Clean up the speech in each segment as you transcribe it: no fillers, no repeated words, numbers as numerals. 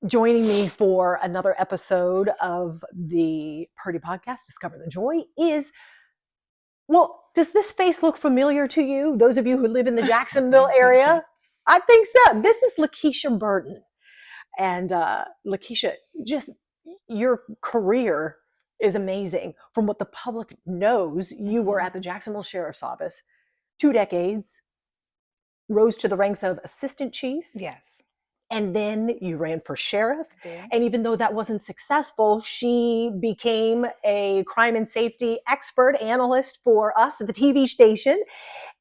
Joining me for another episode of the Purdy podcast, Discover the Joy, is, well, does this space look familiar to you? Those of you who live in the Jacksonville area? I think so. This is LAKESHA Burton. And LAKESHA, just your career is amazing. From what the public knows, you were at the Jacksonville Sheriff's Office 2 decades, rose to the ranks of assistant chief, Yes. and then you ran for sheriff. Yeah. And even though that wasn't successful, she became a crime and safety expert analyst for us at the TV station.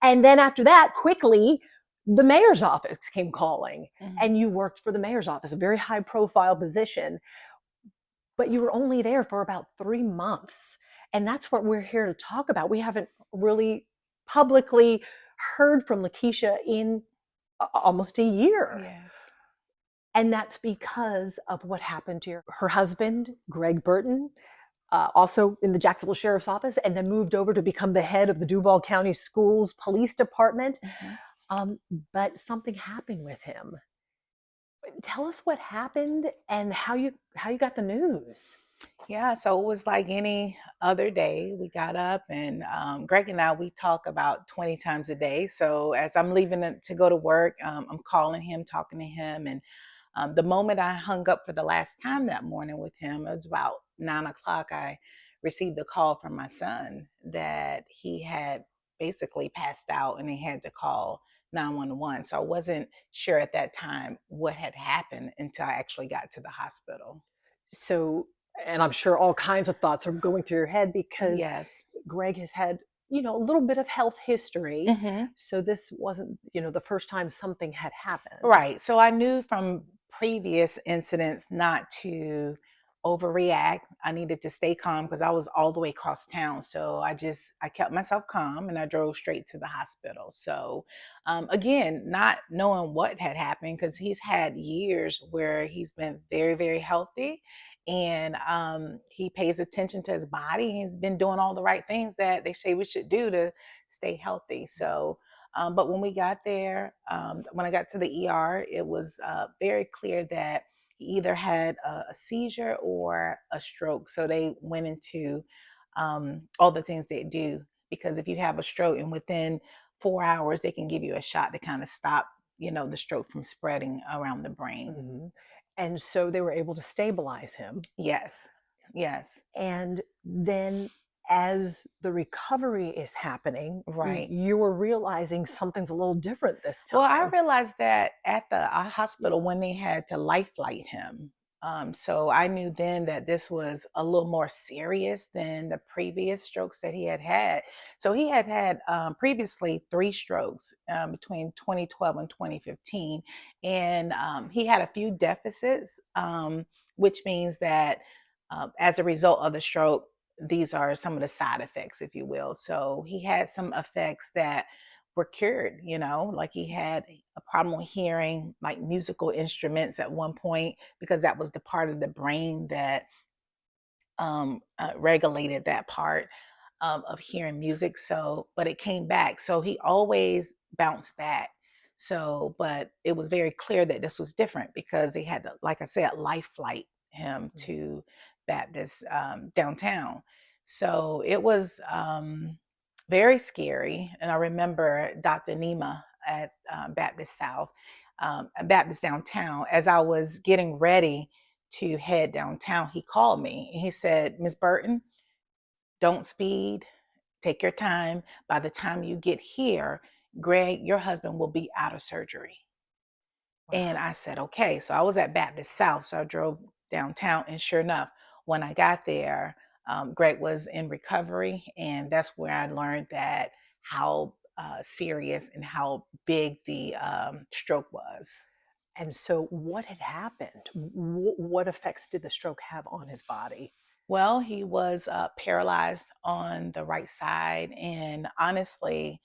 And then after that, quickly, the mayor's office came calling, and you worked for the mayor's office, a very high profile position. But you were only there for about 3 months. And that's what we're here to talk about. We haven't really publicly heard from LAKESHA in almost a year. Yes. And that's because of what happened to her husband, Greg Burton, also in the Jacksonville Sheriff's Office, and then moved over to become the head of the Duval County Schools Police Department. But something happened with him. Tell us what happened and how you got the news. Yeah, so it was like any other day. We got up and Greg and I, we talk about 20 times a day. So as I'm leaving to go to work, I'm calling him, talking to him. And the moment I hung up for the last time that morning with him, it was about 9 o'clock, I received a call from my son that he had basically passed out and he had to call 911. So I wasn't sure at that time what had happened until I actually got to the hospital. So, and I'm sure all kinds of thoughts are going through your head because Yes. Greg has had, a little bit of health history. Mm-hmm. So this wasn't, the first time something had happened. Right. So I knew from previous incidents not to overreact. I needed to stay calm because I was all the way across town. So I kept myself calm and I drove straight to the hospital. So again, not knowing what had happened because he's had years where he's been very, very healthy and he pays attention to his body. He's been doing all the right things that they say we should do to stay healthy. So but when we got there, when I got to the ER, it was very clear that he either had a seizure or a stroke. So they went into all the things they do, because if you have a stroke and within 4 hours, they can give you a shot to kind of stop, the stroke from spreading around the brain. Mm-hmm. And so they were able to stabilize him. Yes. Yes. And then as the recovery is happening, Right. you were realizing something's a little different this time. Well, I realized that at the hospital when they had to life flight him. So I knew then that this was a little more serious than the previous strokes that he had had. So he had had previously 3 strokes between 2012 and 2015. And he had a few deficits, which means that as a result of the stroke, these are some of the side effects, if you will. So he had some effects that were cured, like he had a problem with hearing like musical instruments at one point because that was the part of the brain that regulated that part of hearing music. So, but it came back. So he always bounced back. So, but it was very clear that this was different because they had to, like I said, life flight him to Baptist downtown. So it was very scary. And I remember Dr. Nima at Baptist South, Baptist downtown, as I was getting ready to head downtown, he called me and he said, "Miss Burton, don't speed, take your time. By the time you get here, Greg, your husband will be out of surgery." Wow. And I said, okay. So I was at Baptist South. So I drove downtown. And sure enough, when I got there, Greg was in recovery. And that's where I learned that how serious and how big the stroke was. And so what had happened? What effects did the stroke have on his body? Well, he was paralyzed on the right side. And honestly,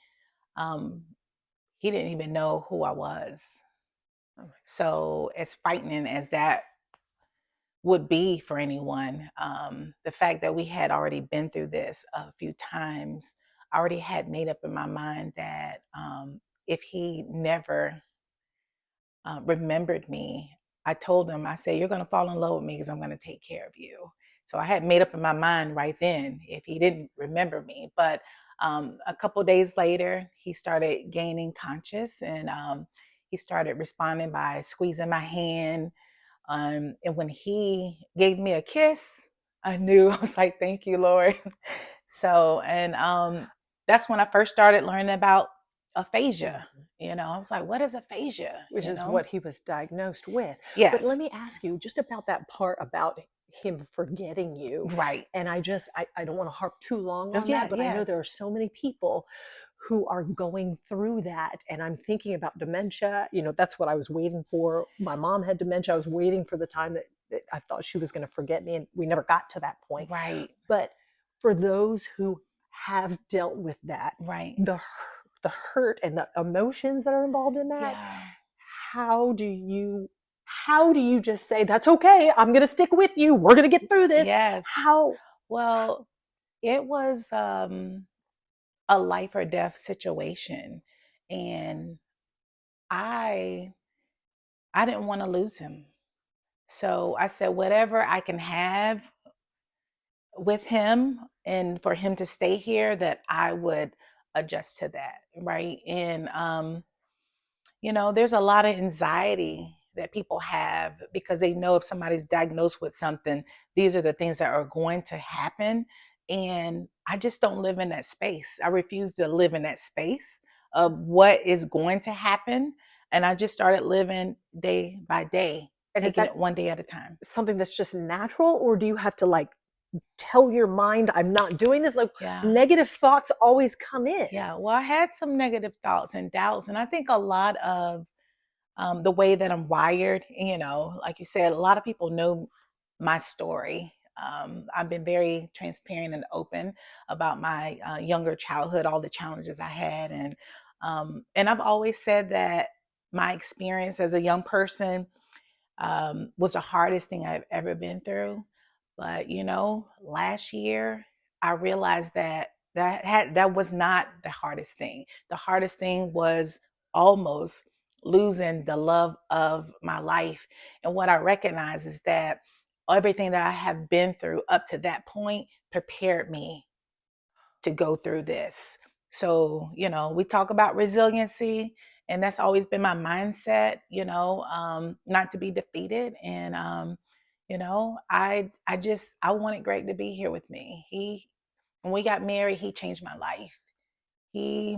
he didn't even know who I was. So as frightening as that would be for anyone, the fact that we had already been through this a few times, I already had made up in my mind that if he never remembered me, I told him, I said, you're going to fall in love with me because I'm going to take care of you. So I had made up in my mind right then if he didn't remember me. But a couple days later, he started gaining conscious, and he started responding by squeezing my hand. And when he gave me a kiss, I knew, I was like, thank you, Lord. So, and that's when I first started learning about aphasia. I was like, what is aphasia? Which is what he was diagnosed with. But let Yes. me ask you just about that part about him forgetting you. Right. And I don't want to harp too long Oh, on yeah, that, but I know yes. there are so many people who are going through that. And I'm thinking about dementia. That's what I was waiting for. My mom had dementia. I was waiting for the time that I thought she was going to forget me, and we never got to that point. Right. But for those who have dealt with that, Right. the hurt and the emotions that are involved in that, Yeah. how do you just say, that's okay, I'm going to stick with you, we're going to get through this? Yes. How? Well, it was a life or death situation, and I didn't want to lose him. So I said, whatever I can have with him and for him to stay here, that I would adjust to that. Right. And, there's a lot of anxiety that people have because they know if somebody's diagnosed with something, these are the things that are going to happen. And I just don't live in that space. I refuse to live in that space of what is going to happen. And I just started living day by day, And is taking that it one day at a time. something that's just natural, or do you have to tell your mind, I'm not doing this? Yeah. Negative thoughts always come in. Yeah. Well, I had some negative thoughts and doubts. And I think a lot of the way that I'm wired, like you said, a lot of people know my story. I've been very transparent and open about my younger childhood, all the challenges I had. And I've always said that my experience as a young person was the hardest thing I've ever been through. But last year I realized that was not the hardest thing. The hardest thing was almost losing the love of my life. And what I recognize is that everything that I have been through up to that point prepared me to go through this. So, we talk about resiliency, and that's always been my mindset, not to be defeated. And, I wanted Greg to be here with me. When we got married, he changed my life. He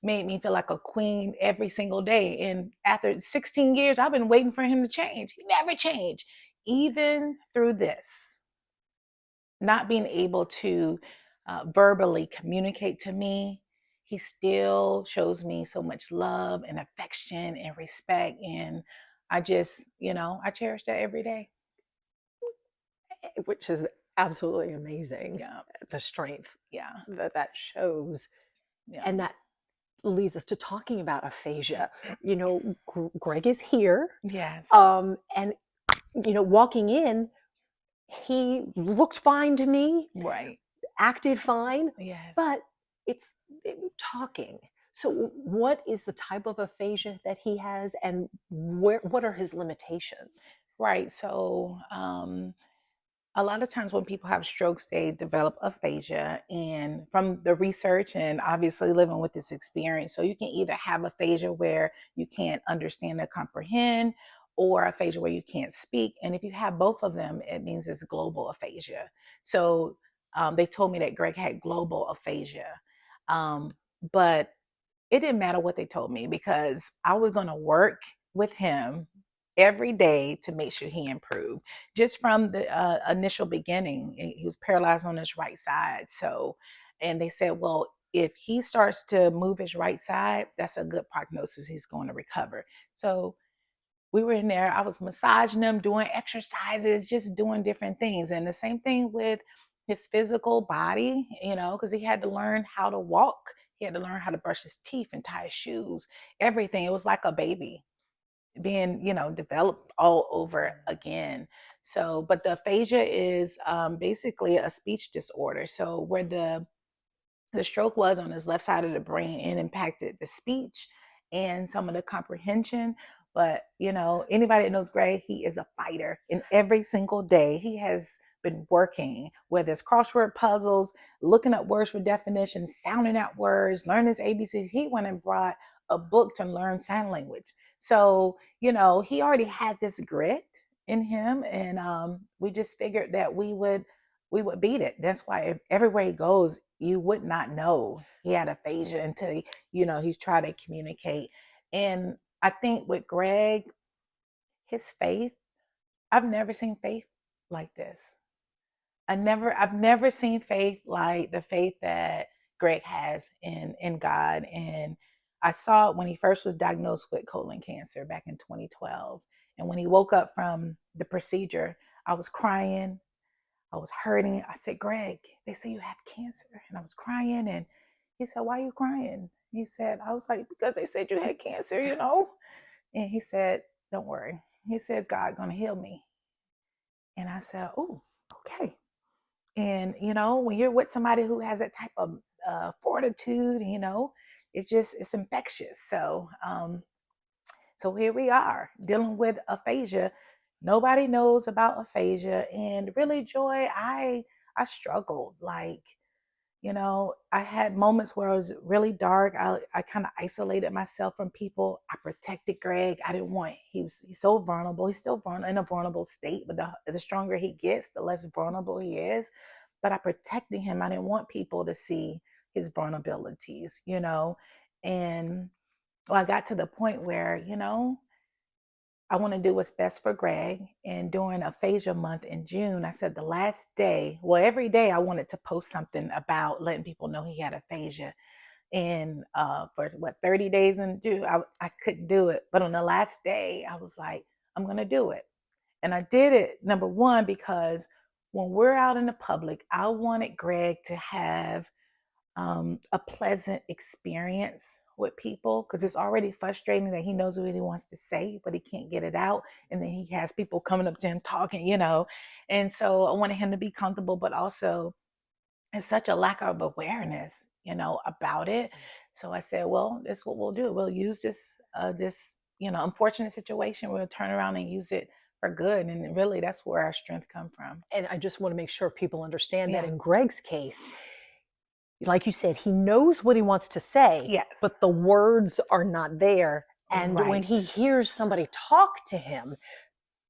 made me feel like a queen every single day. And after 16 years, I've been waiting for him to change. He never changed, even through this. Not being able to verbally communicate to me, he still shows me so much love and affection and respect. And I just, I cherish that every day. Which is absolutely amazing. Yeah. The strength Yeah. that shows. Yeah. And that leads us to talking about aphasia. Greg is here. Yes. And walking in, he looked fine to me. Right. Acted fine. Yes. But it's talking. So what is the type of aphasia that he has, and what are his limitations? Right. So a lot of times when people have strokes, they develop aphasia. And from the research and obviously living with this experience, so you can either have aphasia where you can't understand or comprehend, or aphasia where you can't speak. And if you have both of them, it means it's global aphasia. So they told me that Greg had global aphasia. But it didn't matter what they told me because I was going to work with him every day to make sure he improved. Just from the initial beginning, he was paralyzed on his right side. So, and they said, well, if he starts to move his right side, that's a good prognosis. He's going to recover. So we were in there. I was massaging him, doing exercises, just doing different things. And the same thing with his physical body, because he had to learn how to walk. He had to learn how to brush his teeth and tie his shoes, everything. It was like a baby being, developed all over again. So, but the aphasia is basically a speech disorder. So where the stroke was on his left side of the brain, it impacted the speech and some of the comprehension. But, anybody that knows Greg, he is a fighter. And every single day he has been working, whether it's crossword puzzles, looking up words for definitions, sounding out words, learning his ABCs. He went and brought a book to learn sign language. So, he already had this grit in him. And we just figured that we would beat it. That's why if everywhere he goes, you would not know he had aphasia until, he's trying to communicate. And I think with Greg, his faith, I've never seen faith like this. I've never seen faith like the faith that Greg has in God. And I saw it when he first was diagnosed with colon cancer back in 2012. And when he woke up from the procedure, I was crying. I was hurting. I said, Greg, they say you have cancer. And I was crying. And he said, why are you crying? He said, I was like, because they said you had cancer, And he said, don't worry. He says, God going to heal me. And I said, oh, okay. And, when you're with somebody who has that type of fortitude, it's infectious. So here we are dealing with aphasia. Nobody knows about aphasia. And really, Joy, I struggled. I had moments where it was really dark. I kind of isolated myself from people. I protected Greg. I didn't want, he's so vulnerable. He's still in a vulnerable state, but the stronger he gets, the less vulnerable he is. But I protected him. I didn't want people to see his vulnerabilities, and I got to the point where, I want to do what's best for Greg. And during aphasia month in June, I said the last day, well, every day I wanted to post something about letting people know he had aphasia. And for 30 days in June, I couldn't do it. But on the last day, I was like, I'm going to do it. And I did it, number one, because when we're out in the public, I wanted Greg to have a pleasant experience with people, because it's already frustrating that he knows what he wants to say, but he can't get it out. And then he has people coming up to him talking, And so I wanted him to be comfortable, but also it's such a lack of awareness, about it. So I said, well, this is what we'll do. We'll use this unfortunate situation. We'll turn around and use it for good. And really, that's where our strength comes from. And I just want to make sure people understand that in Greg's case, like you said, he knows what he wants to say, yes, but the words are not there. And when he hears somebody talk to him,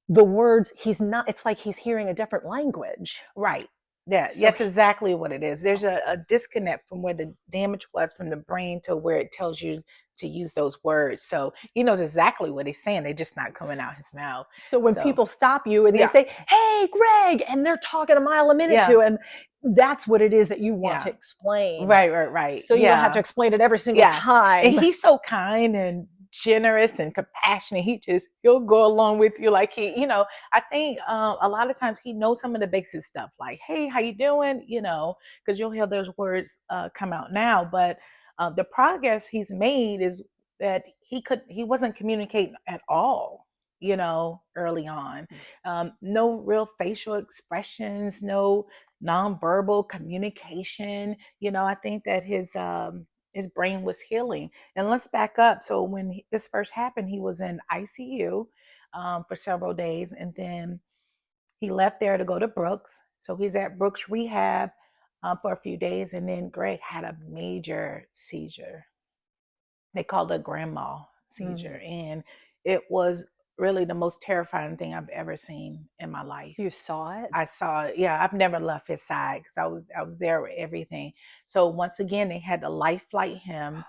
the words, it's like he's hearing a different language. Right. Yeah, that's exactly what it is. There's a disconnect from where the damage was from the brain to where it tells you to use those words. So he knows exactly what he's saying. They're just not coming out his mouth. So when people stop you and they say, hey, Greg, and they're talking a mile a minute to him, that's what it is that you want to explain. Right. So you don't have to explain it every single time. And he's so kind and generous and compassionate. He'll go along with you. Like I think a lot of times he knows some of the basic stuff, like, hey, how you doing? Because you'll hear those words come out now. But the progress he's made is that he wasn't communicating at all, early on. No real facial expressions, no nonverbal communication. I think that his brain was healing. And let's back up. So when this first happened, he was in ICU for several days. And then he left there to go to Brooks. So he's at Brooks Rehab for a few days. And then Greg had a major seizure. They called it a grand mal seizure. And it was really the most terrifying thing I've ever seen in my life. You saw it? I saw it. Yeah, I've never left his side because I was there with everything. So once again, they had to life flight him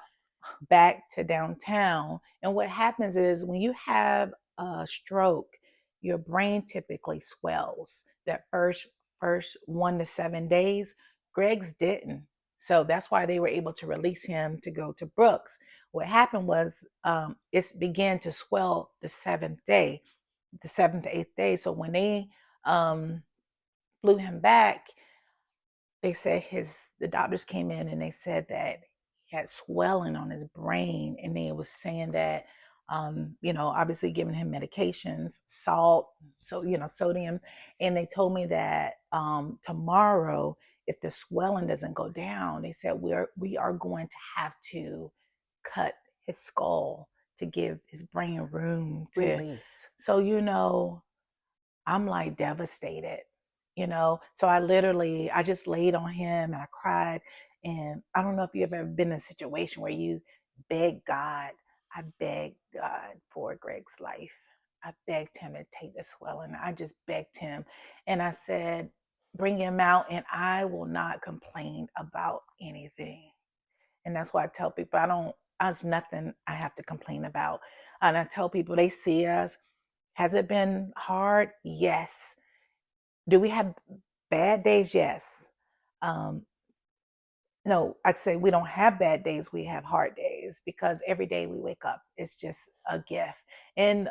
back to downtown. And what happens is when you have a stroke, your brain typically swells that first 1 to 7 days. Greg's didn't. So that's why they were able to release him to go to Brooks. What happened was it began to swell the 7th day, the 7th, 8th day. So when they flew him back, they said the doctors came in and they said that he had swelling on his brain. And they was saying that, obviously giving him medications, salt, so, sodium. And they told me that tomorrow, if the swelling doesn't go down, they said we are going to have to cut his skull to give his brain room to, Release. so, I'm like devastated, So I just laid on him and I cried. And I don't know if you've ever been in a situation where you beg God. I begged God for Greg's life. I begged him to take the swelling. I just begged him. And I said, bring him out and I will not complain about anything. And that's why I tell people there's nothing I have to complain about. And I tell people, they see us. Has it been hard? Yes. Do we have bad days? Yes. No, I'd say we don't have bad days. We have hard days because every day we wake up, it's just a gift. And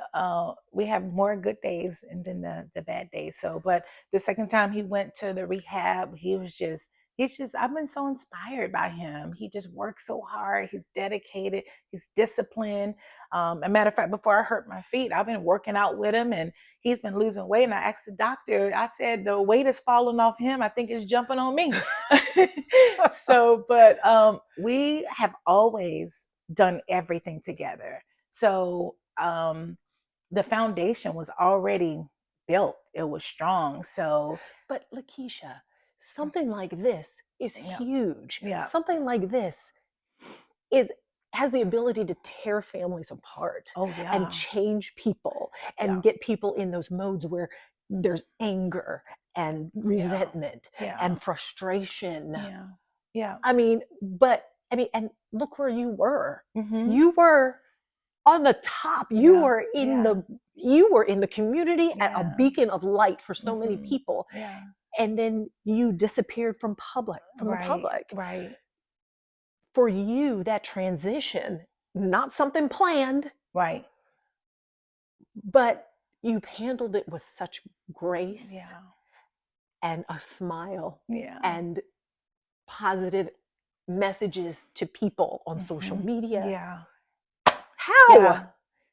we have more good days and then the bad days. So, but the second time he went to the rehab, I've been so inspired by him. He just works so hard. He's dedicated. He's disciplined. A matter of fact, before I hurt my feet, I've been working out with him and he's been losing weight. And I asked the doctor, I said, the weight is falling off him. I think it's jumping on me. So, but we have always done everything together. So the foundation was already built. It was strong. So, but LAKESHA, something like this is huge. Yeah. Something like this has the ability to tear families apart and change people and get people in those modes where there's anger and resentment and frustration. Yeah. And look where you were. You were on the top. You were in the community and a beacon of light for so many people. Yeah. And then you disappeared from the public. Right. For you, that transition, not something planned. Right. But you've handled it with such grace and a smile and positive messages to people on social media. Yeah. How? Yeah.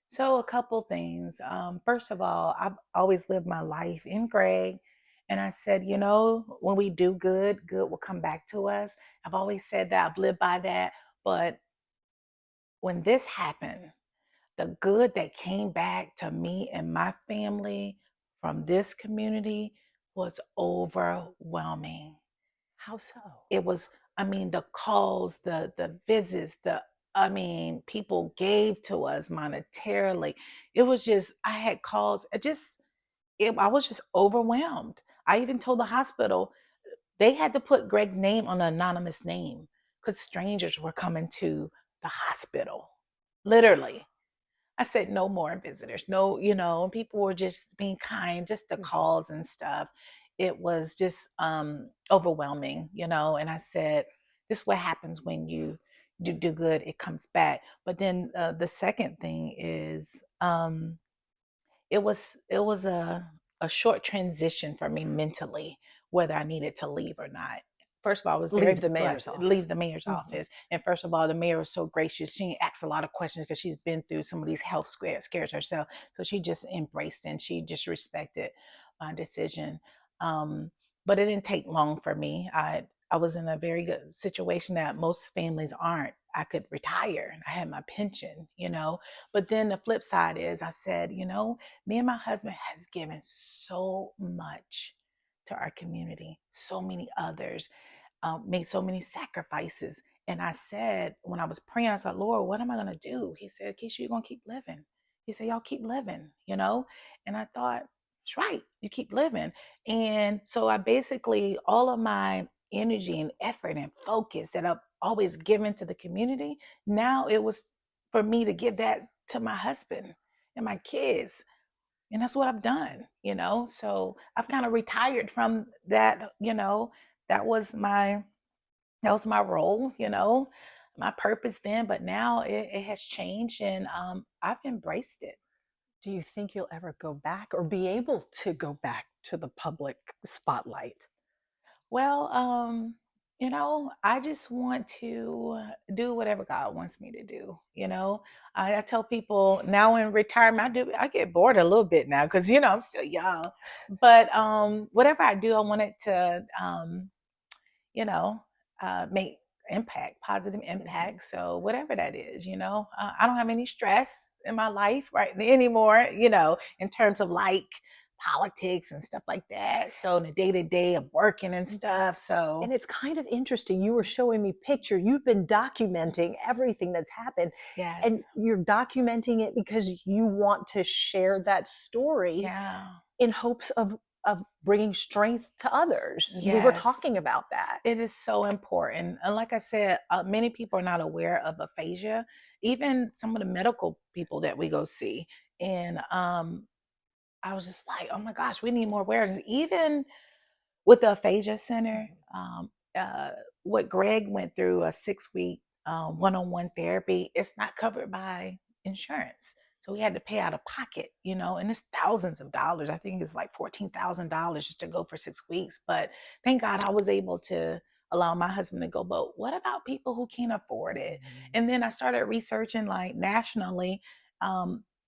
So a couple things. First of all, I've always lived my life in Greg. And I said, when we do good, good will come back to us. I've always said that. I've lived by that. But when this happened, the good that came back to me and my family from this community was overwhelming. How so? It was, the calls, the visits, people gave to us monetarily. It was just, I had calls. I was just overwhelmed. I even told the hospital, they had to put Greg's name on an anonymous name because strangers were coming to the hospital, literally. I said, no more visitors. No, and people were just being kind, just the calls and stuff. It was just overwhelming, and I said, this is what happens when you do good, it comes back. But then the second thing is it was a short transition for me mentally, whether I needed to leave or not. First of all, I was leave the mayor's office. Leave the mayor's office. And first of all, the mayor was so gracious. She asked a lot of questions because she's been through some of these health scares herself. So she just embraced and she just respected my decision. But it didn't take long for me. I was in a very good situation that most families aren't. I could retire. I had my pension, But then the flip side is I said, me and my husband has given so much to our community, so many others, made so many sacrifices. And I said, when I was praying, I said, Lord, what am I going to do? He said, Keisha, you're going to keep living. He said, y'all keep living, And I thought, that's right. You keep living. And so I basically, all of my energy and effort and focus that I've always given to the community, now it was for me to give that to my husband and my kids. And that's what I've done, So I've kind of retired from that, that was my role, my purpose then, but now it has changed and I've embraced it. Do you think you'll ever go back or be able to go back to the public spotlight? Well, I just want to do whatever God wants me to do. I tell people now in retirement, I get bored a little bit now because, I'm still young, but whatever I do, I want it to, make impact, positive impact. So whatever that is, I don't have any stress. in my life right anymore, you know, in terms of like politics and stuff like that. So in the day to day of working and stuff. So and it's kind of interesting. You were showing me pictures. You've been documenting everything that's happened. yes. And you're documenting it because you want to share that story Yeah. in hopes of bringing strength to others. We were Yes. talking about that. It is so important. And like I said, many people are not aware of aphasia, even some of the medical people that we go see. And I was just like, oh my gosh, we need more awareness. Even with the aphasia center, uh, what Greg went through, a 6-week one-on-one therapy, it's not covered by insurance. So we had to pay out of pocket, you know, and it's thousands of dollars. I think it's like $14,000 just to go for 6 weeks. But thank God I was able to allow my husband to go. But what about people who can't afford it? And then I started researching like nationally.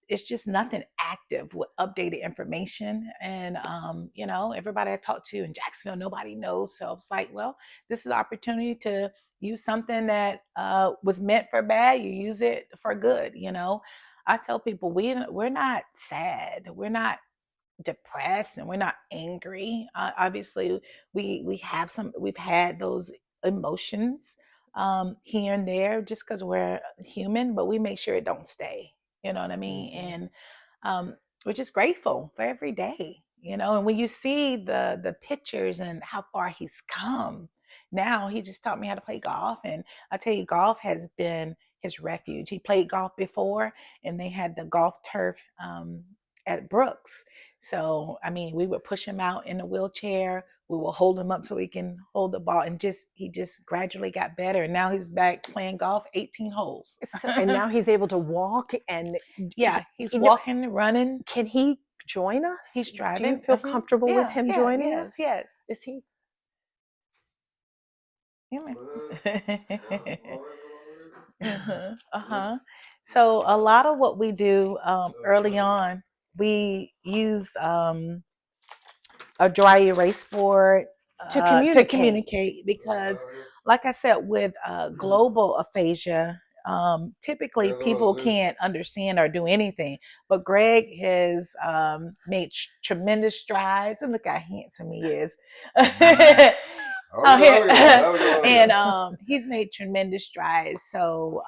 It's just nothing active with updated information. And, you know, everybody I talked to in Jacksonville, nobody knows. So I was like, well, this is an opportunity to use something that was meant for bad. You use it for good. You know, I tell people we're not sad. We're not depressed and we're not angry. Obviously, we've had those emotions here and there just because we're human, but we make sure it don't stay. You know what I mean? And we're just grateful for every day. You know, and when you see the pictures and how far he's come, now he just taught me how to play golf, and I tell you, golf has been his refuge. He played golf before, and they had the golf turf at Brooks. So, I mean, we would push him out in a wheelchair. We will hold him up so he can hold the ball, and he just gradually got better. And now he's back playing golf, 18 holes. And now he's able to walk and yeah, he's walking and running. Can he join us? He's driving. Do you feel comfortable with him joining us? Yes. Is he? So a lot of what we do early on, we use a dry erase board to communicate because, like I said, with global aphasia, typically people can't understand or do anything. But Greg has made tremendous strides, and look how handsome he is. And he's made tremendous strides. So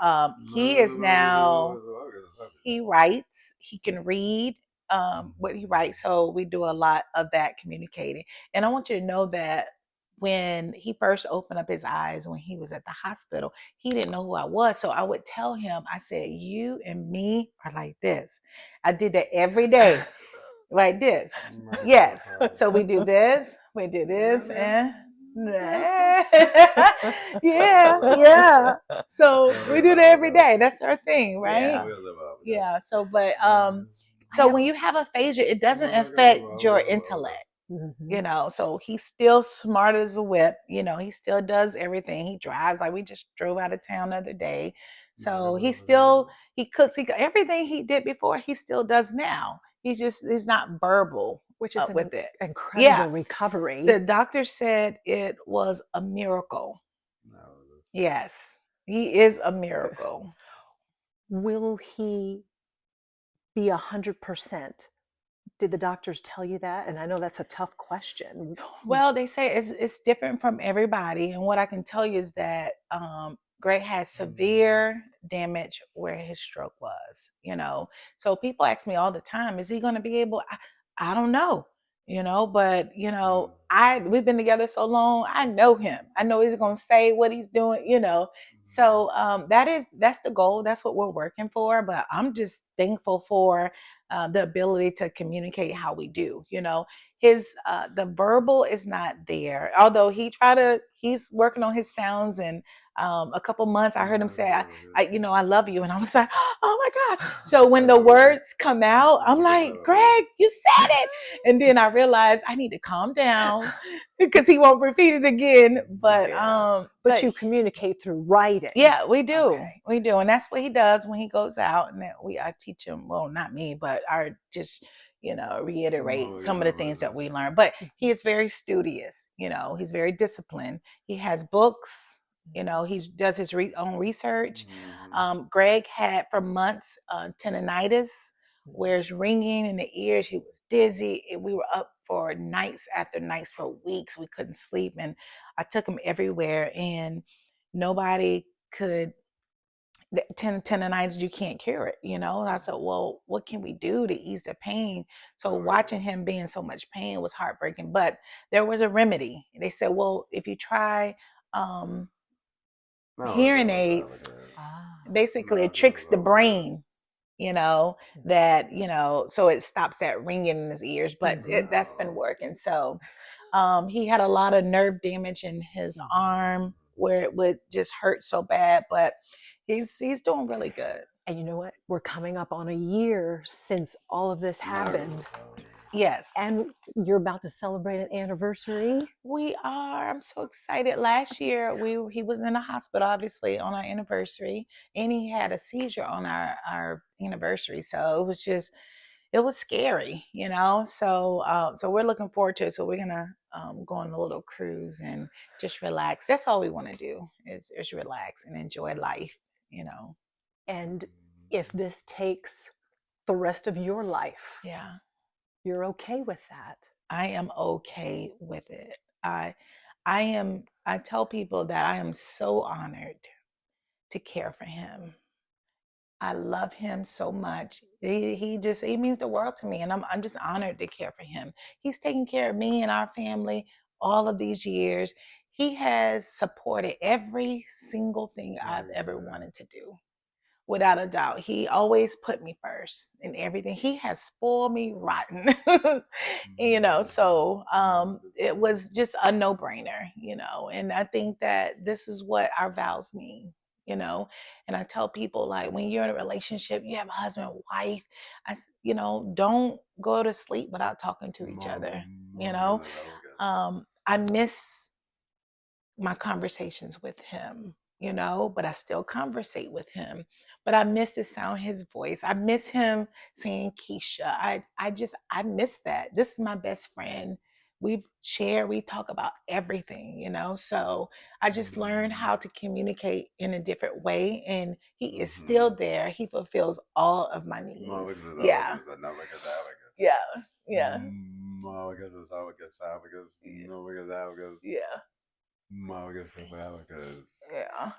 he is now, he writes, he can read what he writes. So we do a lot of that communicating. And I want you to know that when he first opened up his eyes when he was at the hospital, he didn't know who I was. So I would tell him, I said, you and me are like this. I did that every day. Like this. Yes. So we do this, and yeah. So we do that every day. That's our thing, right? Yeah. So, but so when you have aphasia, it doesn't affect your intellect. You know, so he's still smart as a whip. You know, he still does everything. He drives, like we just drove out of town the other day. So he cooks, everything he did before, he still does now. He's not verbal, which is with it. Incredible recovery. The doctor said it was a miracle. Yes, he is a miracle. Will he be 100%? Did the doctors tell you that? And I know that's a tough question. Well, they say it's different from everybody. And what I can tell you is that Greg had severe damage where his stroke was, you know. So people ask me all the time, is he going to be able? I don't know, you know, but you know, we've been together so long. I know him. I know he's going to say what he's doing, you know. So that's the goal. That's what we're working for. But I'm just thankful for the ability to communicate how we do. You know, the verbal is not there. Although he's working on his sounds, and a couple months I heard him say, I love you. And I was like, oh my gosh. So when the words come out, I'm like, Greg, you said it. And then I realized I need to calm down because he won't repeat it again. But you communicate through writing. Yeah, we do. Okay. We do. And that's what he does when he goes out. And I teach him, well, not me, but I just, reiterate some of the things that we learned. But he is very studious, he's very disciplined. He has books You know, he does his own research. Mhm. Greg had for months tendinitis, where it's ringing in the ears. He was dizzy. We were up for nights after nights for weeks. We couldn't sleep, and I took him everywhere, and nobody could. Tendinitis, you can't cure it, you know. And I said, well, what can we do to ease the pain? So watching him be in so much pain was heartbreaking, but there was a remedy. They said, well, if you try hearing aids, basically it tricks the brain, you know, that, you know, so it stops that ringing in his ears, but that's been working. So he had a lot of nerve damage in his arm where it would just hurt so bad, but he's doing really good. And you know what? We're coming up on a year since all of this happened. Yes. And you're about to celebrate an anniversary. We are. I'm so excited. Last year he was in the hospital, obviously, on our anniversary, and he had a seizure on our anniversary. So it was scary, you know. So we're looking forward to it. So we're gonna go on a little cruise and just relax. That's all we want to do is relax and enjoy life, you know. And if this takes the rest of your life, Yeah, you're okay with that. I am okay with it. I tell people that I am so honored to care for him. I love him so much. He means the world to me, and I'm just honored to care for him. He's taken care of me and our family all of these years. He has supported every single thing I've ever wanted to do. Without a doubt, he always put me first in everything. He has spoiled me rotten, you know. So it was just a no-brainer, you know. And I think that this is what our vows mean, you know. And I tell people, like, when you're in a relationship, you have a husband, wife, you know, don't go to sleep without talking to each other, you know. I miss my conversations with him, you know, but I still conversate with him. But I miss the sound of his voice. I miss him saying Keisha. I miss that. This is my best friend. We talk about everything, you know. So I just learned how to communicate in a different way, and he is still there. He fulfills all of my needs. Yeah. Yeah. Yeah. Yeah. Yeah.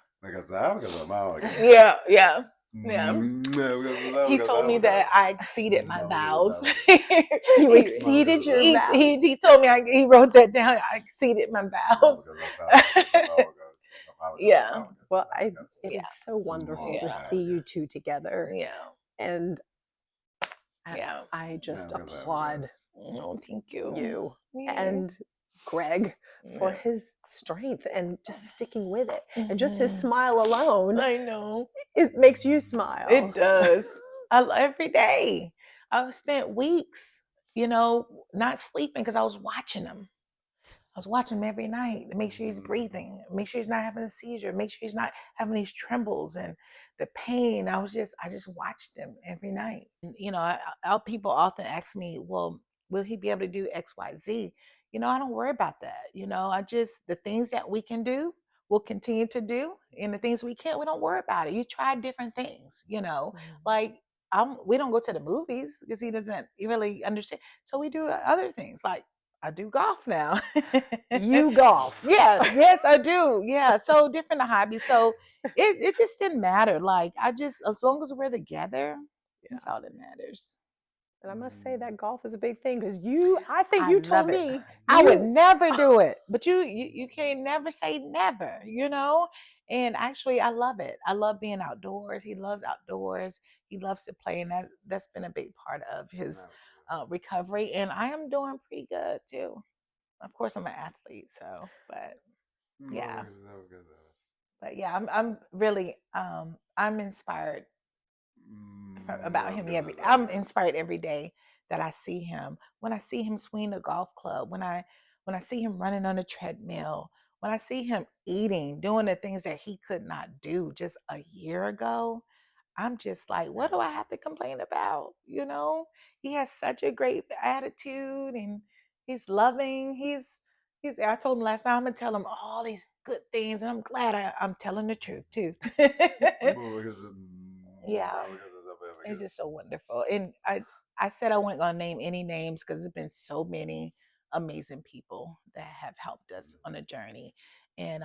Yeah. Yeah. Yeah. He told me that I exceeded my vows. You exceeded your vows. He told me he wrote that down. I exceeded my vows. Yeah. Well, it is so wonderful to see you two together. Yeah. And I just applaud thank you. you and Greg for his strength and just sticking with it. And just his smile alone, I know, it makes you smile. It does. Every day. I spent weeks, you know, not sleeping because I was watching him. I was watching him every night to make sure he's breathing, make sure he's not having a seizure, make sure he's not having these trembles and the pain. I just watched him every night. And, you know, people often ask me, well, will he be able to do X, Y, Z? You know, I don't worry about that. You know, the things that we can do, we'll continue to do. And the things we can't, we don't worry about it. You try different things, you know, like we don't go to the movies because he doesn't really understand. So we do other things like, I do golf now. You golf? Yeah, yes, I do. Yeah, so different hobbies. So it just didn't matter. Like as long as we're together, that's all that matters. And I must say that golf is a big thing because I think you told me I would never do it, but you can never say never, you know. And actually, I love it. I love being outdoors. He loves outdoors. He loves to play, and that's been a big part of his recovery. And I am doing pretty good too. Of course, I'm an athlete, so yeah. But yeah, I'm really I'm inspired about him I'm inspired every day that I see him. When I see him swing a golf club, when I see him running on a treadmill, when I see him eating, doing the things that he could not do just a year ago, I'm just like, what do I have to complain about? You know, he has such a great attitude and he's loving. He said, I told him last time, I'm going to tell him all these good things, and I'm glad I'm telling the truth, too. Yeah. It's just so wonderful. And I said I wasn't going to name any names because there's been so many amazing people that have helped us on a journey. And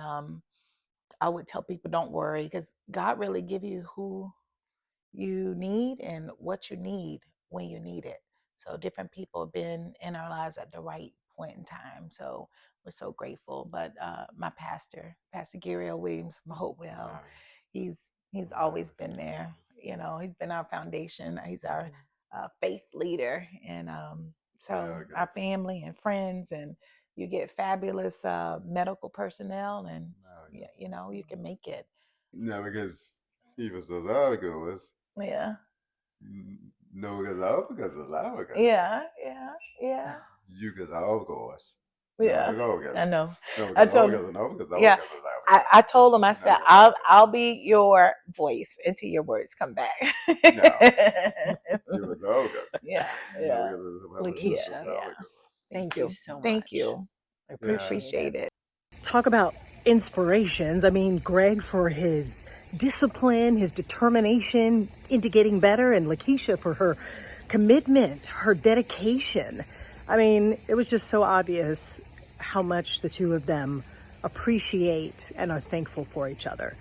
I would tell people, don't worry, because God really give you who you need and what you need when you need it. So different people have been in our lives at the right point in time. So we're so grateful. But my pastor, Pastor Gary Williams from Hopewell, he's always been there. You know, he's been our foundation. He's our faith leader. And so our family and friends, and you get fabulous medical personnel, and you know, you can make it. No, because even so articles. Yeah. No, because Yeah. You because of course. Yeah. No, I know. No, I told him. Yeah. I told him. I said, I'll be your voice until your words come back. Yeah. LAKESHA. Yeah. Thank you so much. Thank you. I appreciate it. Talk about inspirations. I mean, Greg for his discipline, his determination into getting better, and LAKESHA for her commitment, her dedication. I mean, it was just so obvious how much the two of them appreciate and are thankful for each other.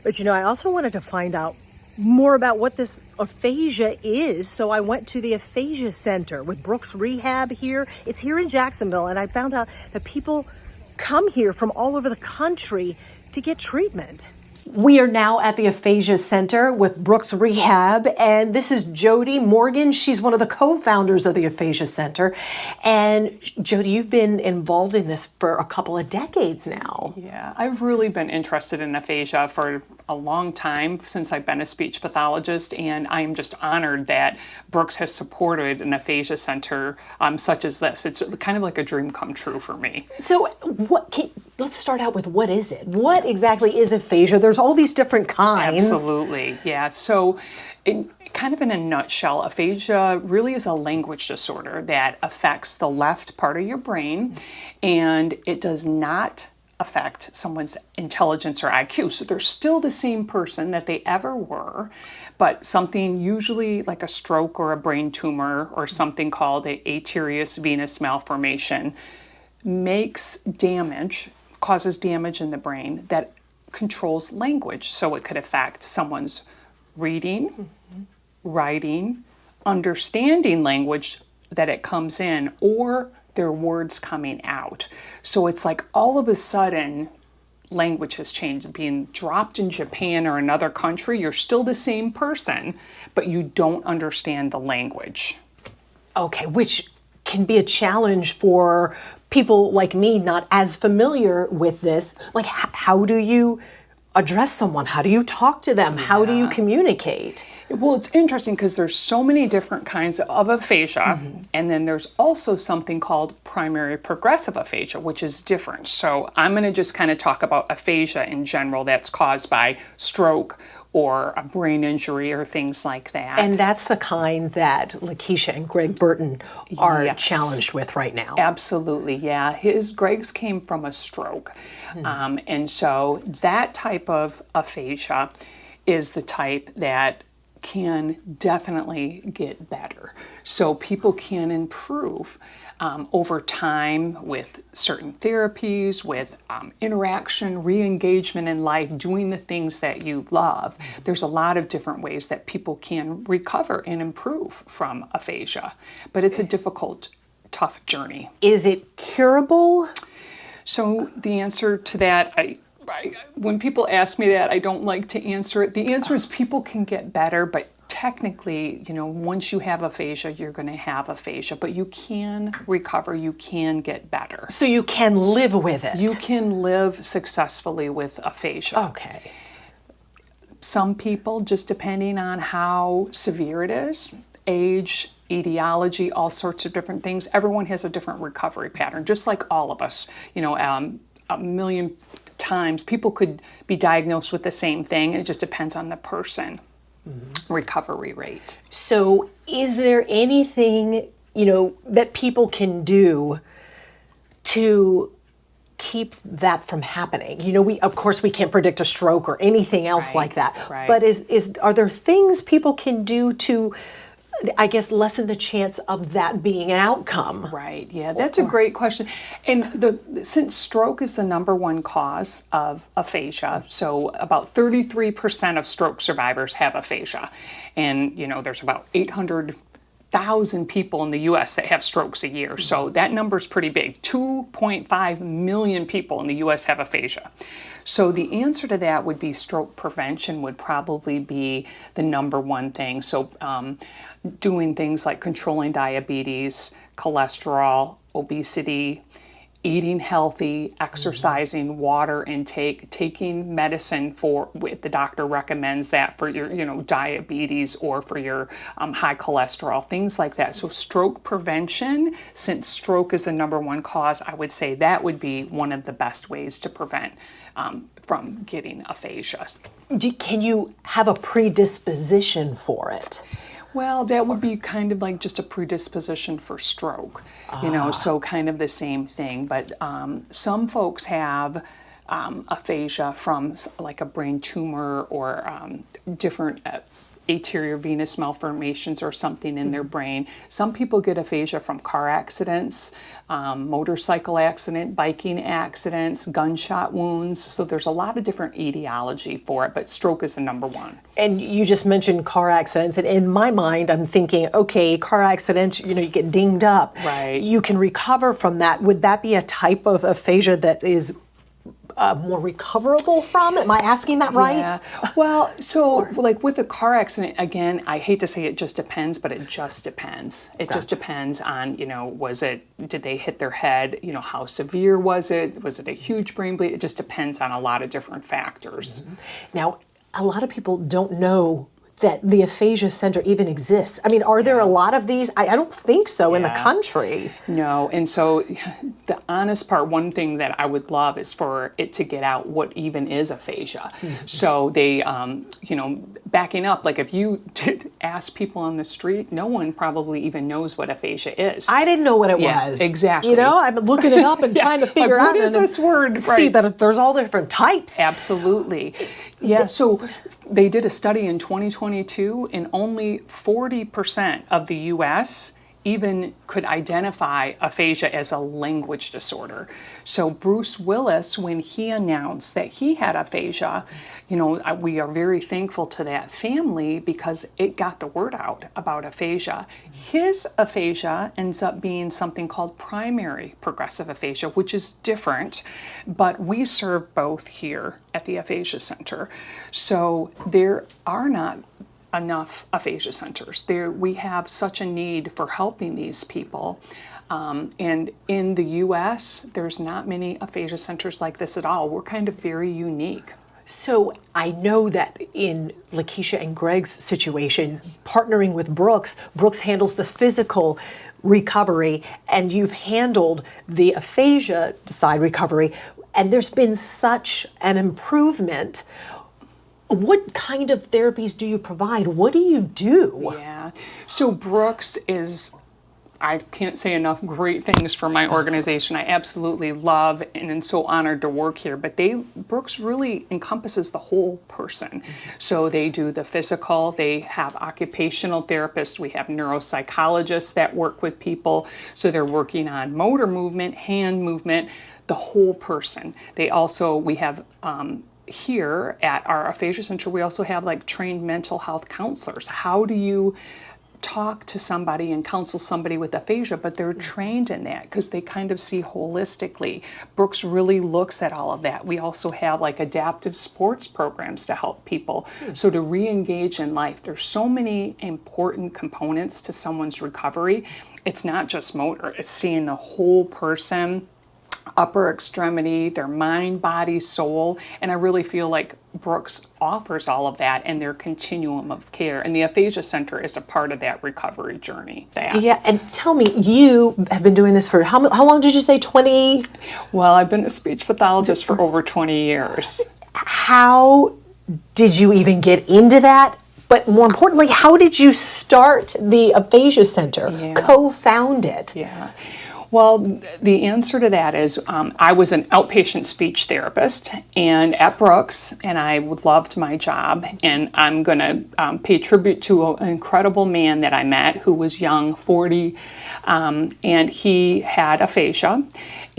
But you know, I also wanted to find out more about what this aphasia is. So I went to the Aphasia Center with Brooks Rehab here. It's here in Jacksonville, and I found out that people come here from all over the country to get treatment. We are now at the Aphasia Center with Brooks Rehab, and this is Jody Morgan. She's one of the co-founders of the Aphasia Center. And Jody, you've been involved in this for a couple of decades now. Yeah, I've really been interested in aphasia for a long time, since I've been a speech pathologist, and I'm just honored that Brooks has supported an aphasia center such as this. It's kind of like a dream come true for me. So let's start out with, what is it? What exactly is aphasia? There's all these different kinds. Absolutely, yeah. So kind of in a nutshell, aphasia really is a language disorder that affects the left part of your brain, and it does not affect someone's intelligence or IQ. So they're still the same person that they ever were, but something usually like a stroke or a brain tumor or something called a arterious venous malformation causes damage in the brain that controls language. So it could affect someone's reading, writing, understanding language that it comes in, or their words coming out. So it's like all of a sudden language has changed. Being dropped in Japan or another country, you're still the same person, but you don't understand the language. Okay, which can be a challenge for people like me not as familiar with this. Like, how do you address someone? How do you talk to them? How do you communicate? Well, it's interesting because there's so many different kinds of aphasia, and then there's also something called primary progressive aphasia, which is different. So I'm going to just kind of talk about aphasia in general that's caused by stroke or a brain injury or things like that. And that's the kind that LAKESHA and Greg Burton are challenged with right now. Absolutely, yeah. Greg's came from a stroke. And so that type of aphasia is the type that can definitely get better. So people can improve over time with certain therapies, with interaction, re-engagement in life, doing the things that you love. There's a lot of different ways that people can recover and improve from aphasia, but it's a difficult, tough journey. Is it curable? So the answer to that, when people ask me that, I don't like to answer it. The answer is people can get better, but technically, once you have aphasia, you're going to have aphasia, but you can recover, you can get better. So you can live with it? You can live successfully with aphasia. Okay. Some people, just depending on how severe it is, age, etiology, all sorts of different things, everyone has a different recovery pattern, just like all of us. A million times people could be diagnosed with the same thing. It just depends on the person. Recovery rate. So is there anything, that people can do to keep that from happening? You know, of course we can't predict a stroke or anything else like that. Right. But are there things people can do to, I guess, lessen the chance of that being an outcome? Right. Yeah, that's a great question. And since stroke is the #1 cause of aphasia, so about 33% of stroke survivors have aphasia, and there's about 800,000 people in the U.S. that have strokes a year. So that number's pretty big. 2.5 million people in the U.S. have aphasia. So the answer to that would be stroke prevention would probably be the #1 thing. So doing things like controlling diabetes, cholesterol, obesity, eating healthy, exercising, water intake, taking medicine if the doctor recommends that for your, diabetes or for your high cholesterol, things like that. So stroke prevention, since stroke is the #1 cause, I would say that would be one of the best ways to prevent from getting aphasia. Can you have a predisposition for it? Well, that would be kind of like just a predisposition for stroke, so kind of the same thing. But some folks have aphasia from like a brain tumor or different arteriovenous malformations or something in their brain. Some people get aphasia from car accidents, motorcycle accident, biking accidents, gunshot wounds. So there's a lot of different etiology for it, but stroke is the #1. And you just mentioned car accidents, and in my mind, I'm thinking, okay, car accidents, you get dinged up. Right. You can recover from that. Would that be a type of aphasia that is more recoverable from? Am I asking that right? Yeah. Well, so like with a car accident, again, I hate to say it just depends, but it just depends. It just depends on, did they hit their head? How severe was it? Was it a huge brain bleed? It just depends on a lot of different factors. Now, a lot of people don't know that the aphasia center even exists. I mean, are there a lot of these? I don't think so in the country. No, and so the honest part, one thing that I would love is for it to get out what even is aphasia. So they, backing up, like if you did ask people on the street, no one probably even knows what aphasia is. I didn't know what it was. Exactly. I'm looking it up and trying to figure out. What is this word? See that there's all different types. Absolutely. Yeah, so they did a study in 2022 and only 40% of the U.S. even could identify aphasia as a language disorder. So Bruce Willis, when he announced that he had aphasia, we are very thankful to that family because it got the word out about aphasia. His aphasia ends up being something called primary progressive aphasia, which is different, but we serve both here at the Aphasia Center. So there are not enough aphasia centers. We have such a need for helping these people. And in the U.S., there's not many aphasia centers like this at all. We're kind of very unique. So I know that in LAKESHA and Greg's situation, partnering with Brooks handles the physical recovery, and you've handled the aphasia side recovery, and there's been such an improvement. What kind of therapies do you provide? What do you do? Yeah, so Brooks is, I can't say enough great things for my organization. I absolutely love and am so honored to work here, but Brooks really encompasses the whole person. So they do the physical, they have occupational therapists, we have neuropsychologists that work with people, so they're working on motor movement, hand movement, the whole person. We have here at our aphasia center, we also have like trained mental health counselors. How do you talk to somebody and counsel somebody with aphasia, but they're trained in that because they kind of see holistically. Brooks really looks at all of that. We also have like adaptive sports programs to help people. So to re-engage in life, there's so many important components to someone's recovery. It's not just motor, it's seeing the whole person, upper extremity, their mind, body, soul, and I really feel like Brooks offers all of that in their continuum of care, and the Aphasia Center is a part of that recovery journey. Yeah, and tell me, you have been doing this for how long did you say, 20? Well, I've been a speech pathologist for over 20 years. How did you even get into that? But more importantly, how did you start the Aphasia Center, co-found it? Yeah. Well, the answer to that is I was an outpatient speech therapist and at Brooks, and I loved my job. And I'm going to pay tribute to an incredible man that I met who was young, 40, and he had aphasia.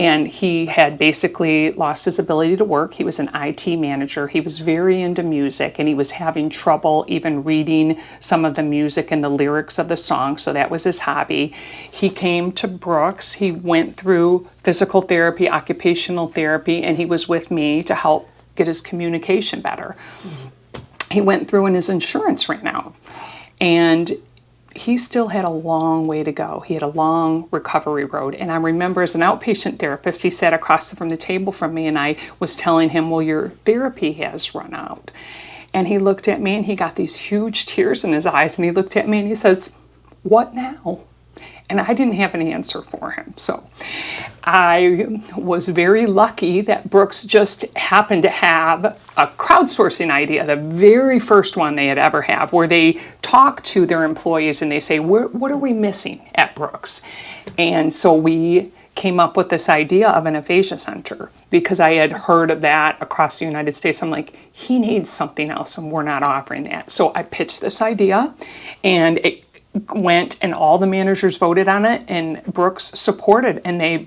And he had basically lost his ability to work. He was an IT manager. He was very into music, and he was having trouble even reading some of the music and the lyrics of the song, so that was his hobby. He came to Brooks. He went through physical therapy, occupational therapy, and he was with me to help get his communication better. He went through and his insurance ran out. And he still had a long way to go. He had a long recovery road. And I remember as an outpatient therapist, he sat across from the table from me and I was telling him, well, your therapy has run out. And he looked at me and he got these huge tears in his eyes and he looked at me and he says, what now? And I didn't have an answer for him. So I was very lucky that Brooks just happened to have a crowdsourcing idea, the very first one they had ever had, where they talk to their employees and they say, what are we missing at Brooks? And so we came up with this idea of an aphasia center because I had heard of that across the United States. I'm like, he needs something else and we're not offering that. So I pitched this idea and it went and all the managers voted on it and Brooks supported and they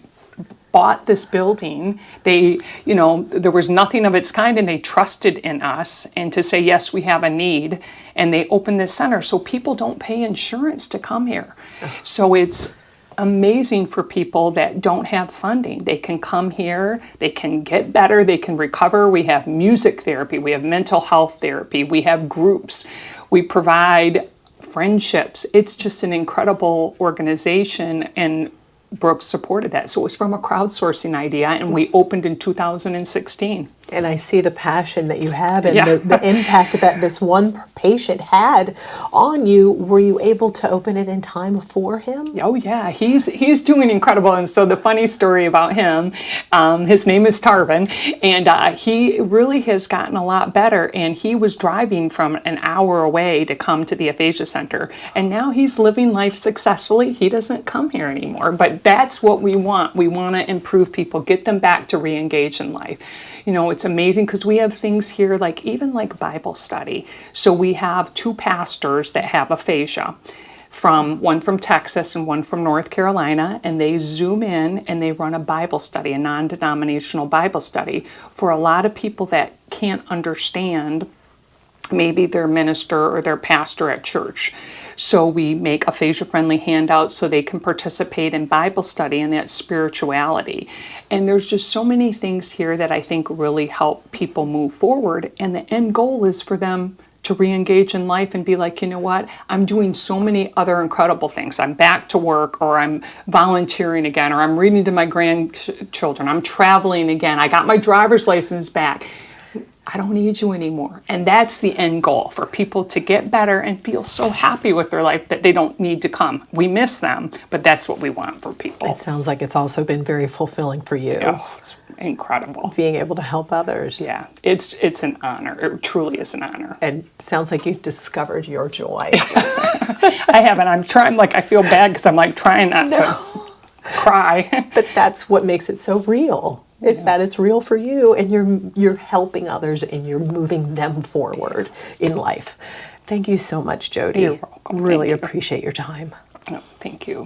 bought this building. They, there was nothing of its kind and they trusted in us and to say, yes, we have a need. And they opened this center so people don't pay insurance to come here. So it's amazing for people that don't have funding. They can come here, they can get better, they can recover. We have music therapy, we have mental health therapy, we have groups, we provide friendships. It's just an incredible organization and Brooks supported that. So it was from a crowdsourcing idea and we opened in 2016. And I see the passion that you have and the impact that this one patient had on you. Were you able to open it in time for him? Oh yeah, he's doing incredible. And so the funny story about him, his name is Tarvin, and he really has gotten a lot better. And he was driving from an hour away to come to the aphasia center. And now he's living life successfully. He doesn't come here anymore. But that's what we want. We want to improve people, get them back to re-engage in life. It's amazing because we have things here even like Bible study. So we have two pastors that have aphasia, one from Texas and one from North Carolina, and they Zoom in and they run a Bible study, a non-denominational Bible study for a lot of people that can't understand maybe their minister or their pastor at church. So we make aphasia-friendly handouts so they can participate in Bible study and that spirituality. And there's just so many things here that I think really help people move forward. And the end goal is for them to re-engage in life and be like, you know what, I'm doing so many other incredible things. I'm back to work, or I'm volunteering again, or I'm reading to my grandchildren, I'm traveling again, I got my driver's license back. I don't need you anymore. And that's the end goal, for people to get better and feel so happy with their life that they don't need to come. We miss them, but that's what we want for people. It sounds like it's also been very fulfilling for you. Oh, it's incredible. Being able to help others. Yeah, it's an honor. It truly is an honor. And it sounds like you've discovered your joy. I haven't. I'm trying, I feel bad because I'm trying not to cry. But that's what makes it so real. Is that it's real for you and you're helping others and you're moving them forward in life. Thank you so much, Jody. You're welcome. Really appreciate your time. Oh, thank you.